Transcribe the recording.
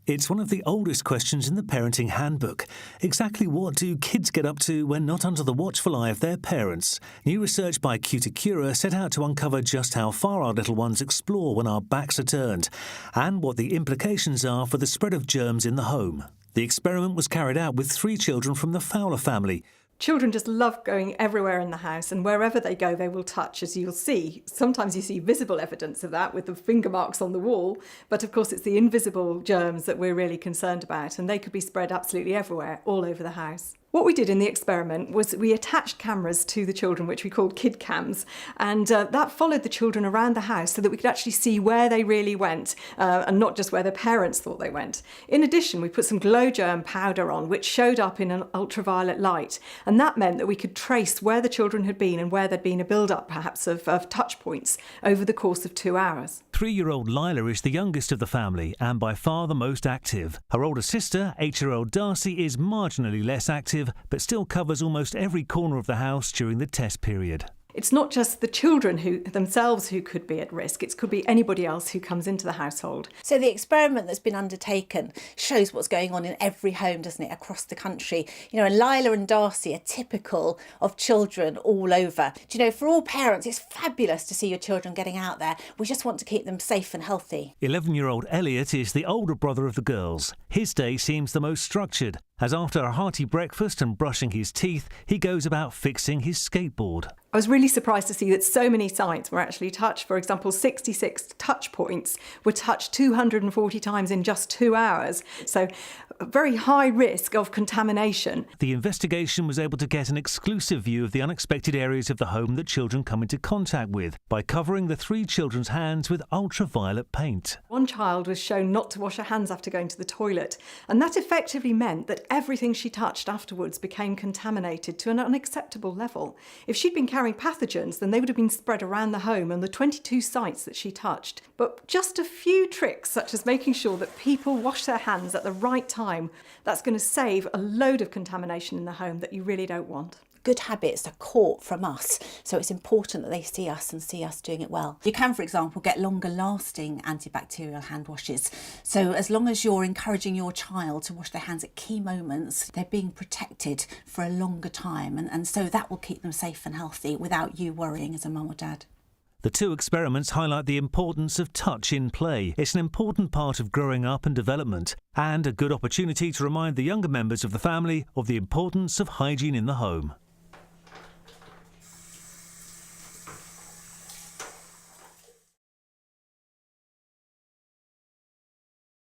It's one of the oldest questions in the parenting handbook. Exactly what do kids get up to when not under the watchful eye of their parents? New research by Cuticura set out to uncover just how far our little ones explore when our backs are turned, and what the implications are for the spread of germs in the home. The experiment was carried out with 3 children from the Fowler family. Children just love going everywhere in the house, and wherever they go they will touch, as you'll see. Sometimes you see visible evidence of that with the finger marks on the wall, but of course it's the invisible germs that we're really concerned about, and they could be spread absolutely everywhere, all over the house. What we did in the experiment was we attached cameras to the children, which we called kid cams, and that followed the children around the house so that we could actually see where they really went, and not just where their parents thought they went. In addition, we put some glow germ powder on, which showed up in an ultraviolet light, and that meant that we could trace where the children had been and where there'd been a build-up, perhaps, of touch points over the course of 2 hours. 3-year-old Lila is the youngest of the family and by far the most active. Her older sister, 8-year-old Darcy, is marginally less active, but still covers almost every corner of the house during the test period. It's not just the children themselves who could be at risk, it could be anybody else who comes into the household. So the experiment that's been undertaken shows what's going on in every home, doesn't it, across the country. You know, and Lila and Darcy are typical of children all over. Do you know, for all parents, it's fabulous to see your children getting out there. We just want to keep them safe and healthy. 11-year-old Elliot is the older brother of the girls. His day seems the most structured, as after a hearty breakfast and brushing his teeth, he goes about fixing his skateboard. I was really surprised to see that so many sites were actually touched. For example, 66 touch points were touched 240 times in just 2 hours. So a very high risk of contamination. The investigation was able to get an exclusive view of the unexpected areas of the home that children come into contact with by covering the 3 children's hands with ultraviolet paint. One child was shown not to wash her hands after going to the toilet, and that effectively meant that everything she touched afterwards became contaminated to an unacceptable level. If she'd been carrying pathogens, then they would have been spread around the home on the 22 sites that she touched. But just a few tricks, such as making sure that people wash their hands at the right time, that's going to save a load of contamination in the home that you really don't want. Good habits are caught from us, so it's important that they see us and see us doing it well. You can, for example, get longer lasting antibacterial hand washes. So as long as you're encouraging your child to wash their hands at key moments, they're being protected for a longer time, and so that will keep them safe and healthy without you worrying as a mum or dad. The 2 experiments highlight the importance of touch in play. It's an important part of growing up and development, and a good opportunity to remind the younger members of the family of the importance of hygiene in the home.